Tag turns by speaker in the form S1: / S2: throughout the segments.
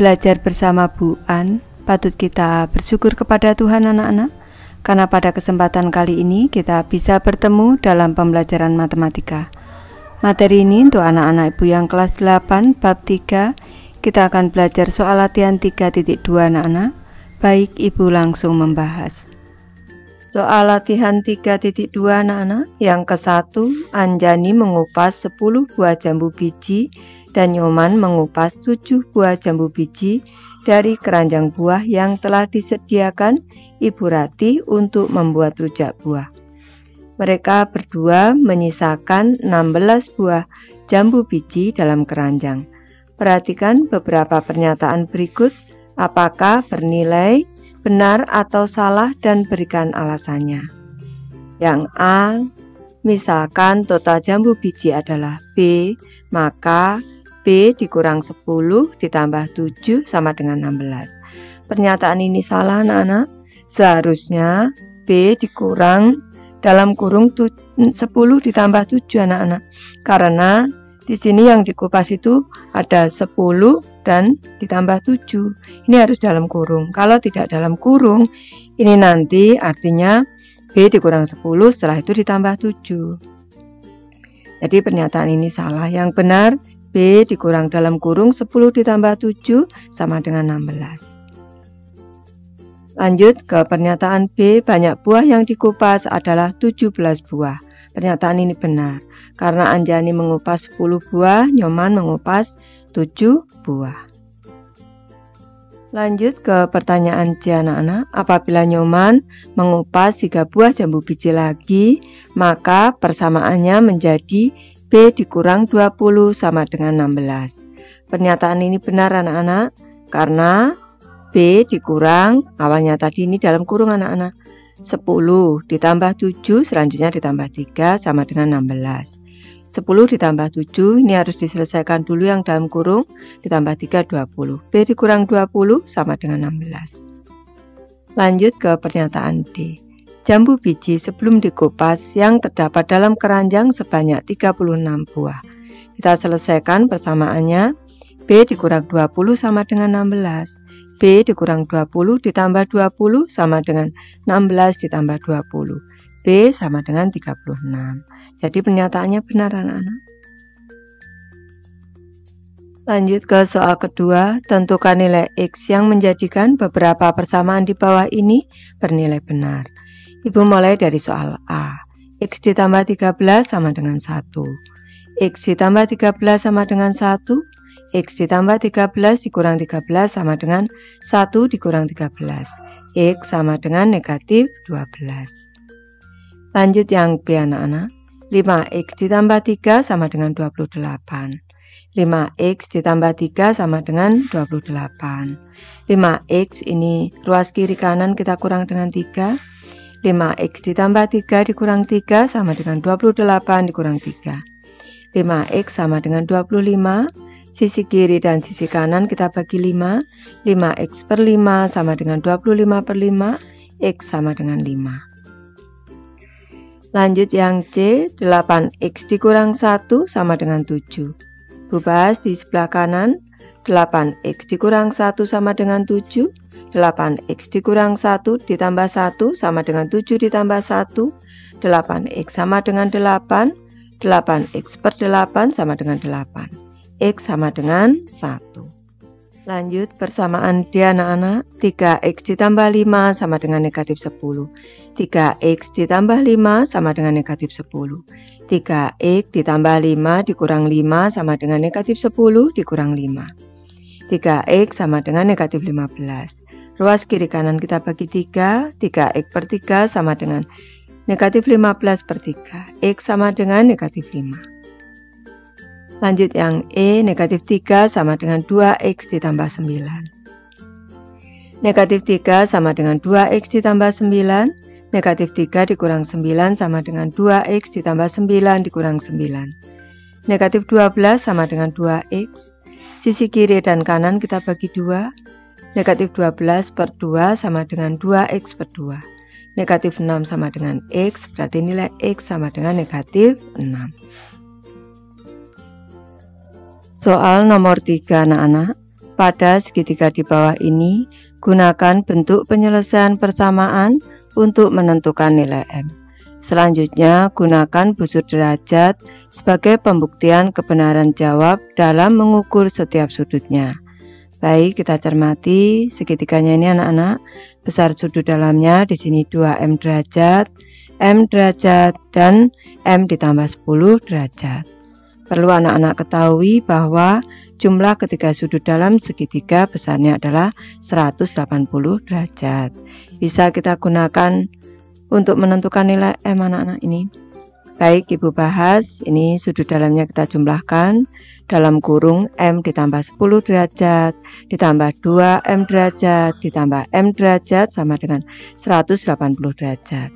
S1: belajar bersama Bu An, patut kita bersyukur kepada Tuhan anak-anak, karena pada kesempatan kali ini kita bisa bertemu dalam pembelajaran matematika. Materi ini untuk anak-anak ibu yang kelas 8 bab 3, kita akan belajar soal latihan 3.2 anak-anak. Baik, ibu langsung membahas. Soal latihan 3.2 anak-anak, yang ke-1, Anjani mengupas 10 buah jambu biji dan Nyoman mengupas 7 buah jambu biji dari keranjang buah yang telah disediakan Ibu Rati untuk membuat rujak buah. Mereka berdua menyisakan 16 buah jambu biji dalam keranjang. Perhatikan beberapa pernyataan berikut, apakah bernilai benar atau salah dan berikan alasannya. Yang A, misalkan total jambu biji adalah B, maka B dikurang 10 ditambah 7 sama dengan 16. Pernyataan ini salah anak-anak. Seharusnya B dikurang dalam kurung 10 ditambah 7 anak-anak. Karena di sini yang dikupas itu ada 10 dan ditambah 7. Ini harus dalam kurung. Kalau tidak dalam kurung, ini nanti artinya B dikurang 10 setelah itu ditambah 7. Jadi pernyataan ini salah. Yang benar B dikurang dalam kurung 10 ditambah 7 sama dengan 16. Lanjut ke pernyataan B, banyak buah yang dikupas adalah 17 buah. Pernyataan ini benar, karena Anjani mengupas 10 buah, Nyoman mengupas 7 buah. Lanjut ke pertanyaan C anak-anak, apabila Nyoman mengupas 3 buah jambu biji lagi, maka persamaannya menjadi B dikurang 20 sama dengan 16. Pernyataan ini benar anak-anak, karena B dikurang, awalnya tadi ini dalam kurung anak-anak, 10 ditambah 7 selanjutnya ditambah 3 sama dengan 16. 10 ditambah 7 ini harus diselesaikan dulu yang dalam kurung, ditambah 3 20. B dikurang 20 sama dengan 16. Lanjut ke pernyataan D. Jambu biji sebelum dikupas yang terdapat dalam keranjang sebanyak 36 buah. Kita selesaikan persamaannya. B dikurang 20 sama dengan 16. B dikurang 20 ditambah 20 sama dengan 16 ditambah 20. B sama dengan 36. Jadi pernyataannya benar anak-anak. Lanjut ke soal kedua, tentukan nilai X yang menjadikan beberapa persamaan di bawah ini bernilai benar. Ibu mulai dari soal A. X ditambah 13 sama dengan 1. X ditambah 13 sama dengan 1. X ditambah 13 dikurang 13 sama dengan 1 dikurang 13. X sama dengan negatif 12. Lanjut yang B anak-anak. 5X ditambah 3 sama dengan 28. 5X ditambah 3 sama dengan 28. 5X ini ruas kiri kanan kita kurang dengan 3. 5X ditambah 3 dikurang 3 sama dengan 28 dikurang 3. 5X sama dengan 25. Sisi kiri dan sisi kanan kita bagi 5. 5X per 5 sama dengan 25 per 5. X sama dengan 5. Lanjut yang C. 8X dikurang 1 sama dengan 7. Bu bahas di sebelah kanan. 8X dikurang 1 sama dengan 7. 8X dikurang 1 ditambah 1 sama dengan 7 ditambah 1. 8X sama dengan 8. 8X per 8 sama dengan 8. X sama dengan 1. Lanjut persamaan D anak-anak. 3X ditambah 5 sama dengan negatif 10. 3X ditambah 5 sama dengan negatif 10. 3X ditambah 5 dikurang 5 sama dengan negatif 10 dikurang 5. 3X sama dengan negatif 15. Ruas kiri kanan kita bagi 3. 3X per 3 sama dengan negatif 15 per 3. X sama dengan negatif 5. Lanjut yang E. Negatif 3 sama dengan 2X ditambah 9. Negatif 3 sama dengan 2X ditambah 9. Negatif 3 dikurang 9 sama dengan 2X ditambah 9 dikurang 9. Negatif 12 sama dengan 2X. Sisi kiri dan kanan kita bagi 2. Negatif 12 per 2 sama dengan 2X per 2. Negatif 6 sama dengan X, berarti nilai X sama dengan negatif 6. Soal nomor 3 anak-anak. pada segitiga di bawah ini, gunakan bentuk penyelesaian persamaan untuk menentukan nilai M. Selanjutnya, gunakan busur derajat sebagai pembuktian kebenaran jawab dalam mengukur setiap sudutnya. Baik, kita cermati segitiganya ini anak-anak. Besar sudut dalamnya di sini 2M derajat, M derajat, dan M ditambah 10 derajat. Perlu anak-anak ketahui bahwa jumlah ketiga sudut dalam segitiga besarnya adalah 180 derajat. Bisa kita gunakan untuk menentukan nilai M anak-anak ini. Baik, Ibu bahas, ini sudut dalamnya kita jumlahkan. Dalam kurung M ditambah 10 derajat, ditambah 2M derajat, ditambah M derajat sama dengan 180 derajat.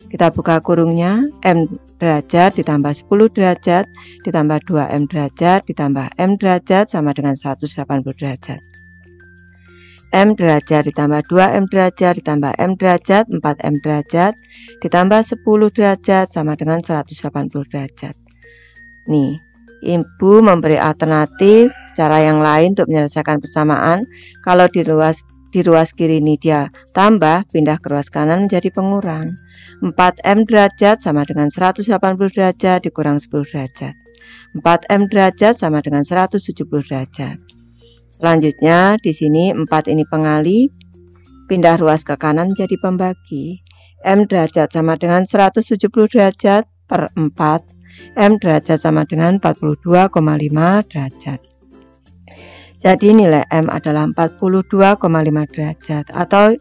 S1: Kita buka kurungnya, M derajat ditambah 10 derajat, ditambah 2M derajat, ditambah M derajat sama dengan 180 derajat. M derajat ditambah 2M derajat, ditambah M derajat, 4M derajat, ditambah 10 derajat sama dengan 180 derajat. Nih, Ibu memberi alternatif cara yang lain untuk menyelesaikan persamaan. Kalau di ruas kiri ini dia tambah, pindah ke ruas kanan menjadi pengurang. 4M derajat sama dengan 180 derajat dikurang 10 derajat. 4M derajat sama dengan 170 derajat. Selanjutnya di sini 4 ini pengali, pindah ruas ke kanan menjadi pembagi. M derajat sama dengan 170 derajat per 4. M derajat sama dengan 42,5 derajat. Jadi nilai M adalah 42,5 derajat. Atau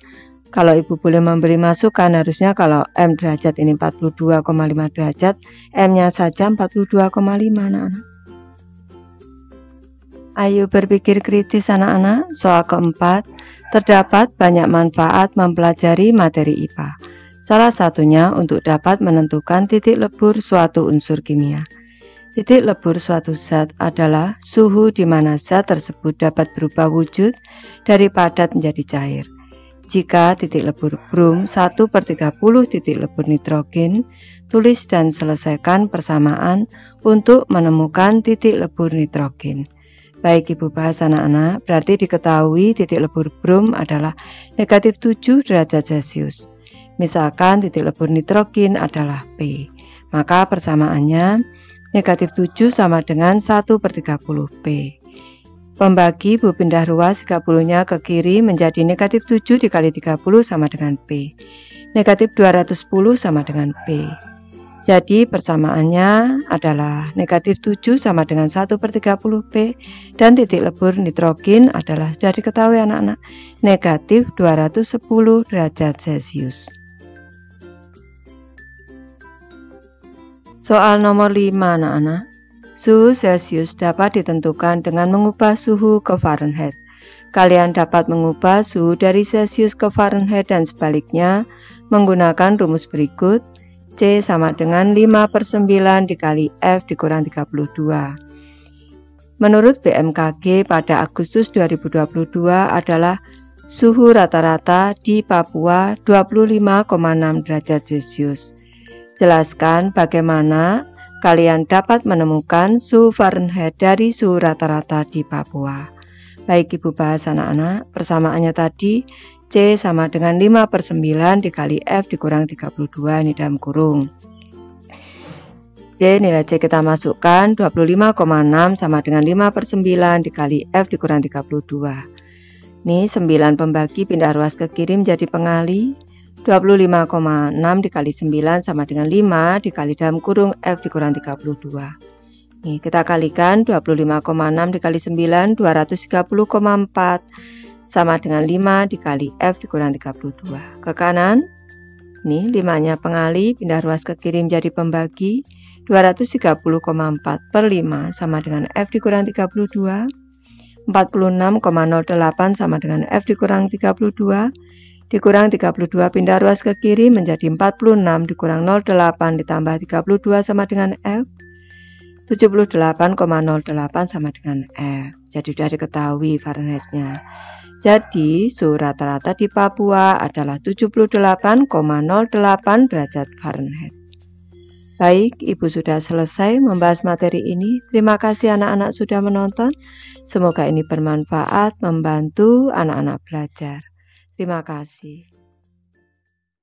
S1: kalau Ibu boleh memberi masukan, harusnya kalau M derajat ini 42,5 derajat, M-nya saja 42,5 anak-anak. Ayo berpikir kritis anak-anak. Soal keempat, terdapat banyak manfaat mempelajari materi IPA. Salah satunya untuk dapat menentukan titik lebur suatu unsur kimia. Titik lebur suatu zat adalah suhu di mana zat tersebut dapat berubah wujud dari padat menjadi cair. Jika titik lebur brom 1/30 titik lebur nitrogen, tulis dan selesaikan persamaan untuk menemukan titik lebur nitrogen. Baik Ibu bahas anak-anak, berarti diketahui titik lebur brom adalah negatif 7 derajat Celcius. Misalkan titik lebur nitrogen adalah P, maka persamaannya negatif 7 sama dengan 1/30 P. Pembagi Ibu pindah ruas 30-nya ke kiri menjadi negatif 7 dikali 30 sama dengan P. Negatif 210 sama dengan P. Jadi persamaannya adalah negatif 7 sama dengan 1/30 P, dan titik lebur nitrogen adalah sudah diketahui anak-anak, negatif 210 derajat Celcius. Soal nomor 5 anak-anak. Suhu Celcius dapat ditentukan dengan mengubah suhu ke Fahrenheit. Kalian dapat mengubah suhu dari Celcius ke Fahrenheit dan sebaliknya menggunakan rumus berikut. C sama dengan 5/9 dikali F dikurang 32. Menurut BMKG pada Agustus 2022 adalah suhu rata-rata di Papua 25,6 derajat Celcius. Jelaskan bagaimana kalian dapat menemukan suhu Fahrenheit dari suhu rata-rata di Papua. Baik Ibu bahas anak-anak, persamaannya tadi C sama dengan 5/9 dikali F dikurang 32 ini dalam kurung. C, nilai C kita masukkan 25,6 sama dengan 5/9 dikali F dikurang 32. Ini 9 pembagi pindah ruas ke kiri menjadi pengali. 25,6 dikali 9 sama dengan 5 dikali dalam kurung F dikurang 32. Nih, kita kalikan 25,6 dikali 9, 230,4 sama dengan 5 dikali F dikurang 32. Ke kanan, nih 5-nya pengali, pindah ruas ke kiri menjadi pembagi. 230,4 per 5 sama dengan F dikurang 32. 46,08 sama dengan F dikurang 32. Dikurang 32 pindah ruas ke kiri menjadi 46 dikurang 0,8 ditambah 32 sama dengan F. 78,08 sama dengan F. Jadi sudah diketahui Fahrenheitnya. Jadi suhu rata-rata di Papua adalah 78,08 derajat Fahrenheit. Baik, Ibu sudah selesai membahas materi ini. Terima kasih anak-anak sudah menonton. Semoga ini bermanfaat, membantu anak-anak belajar. Terima kasih.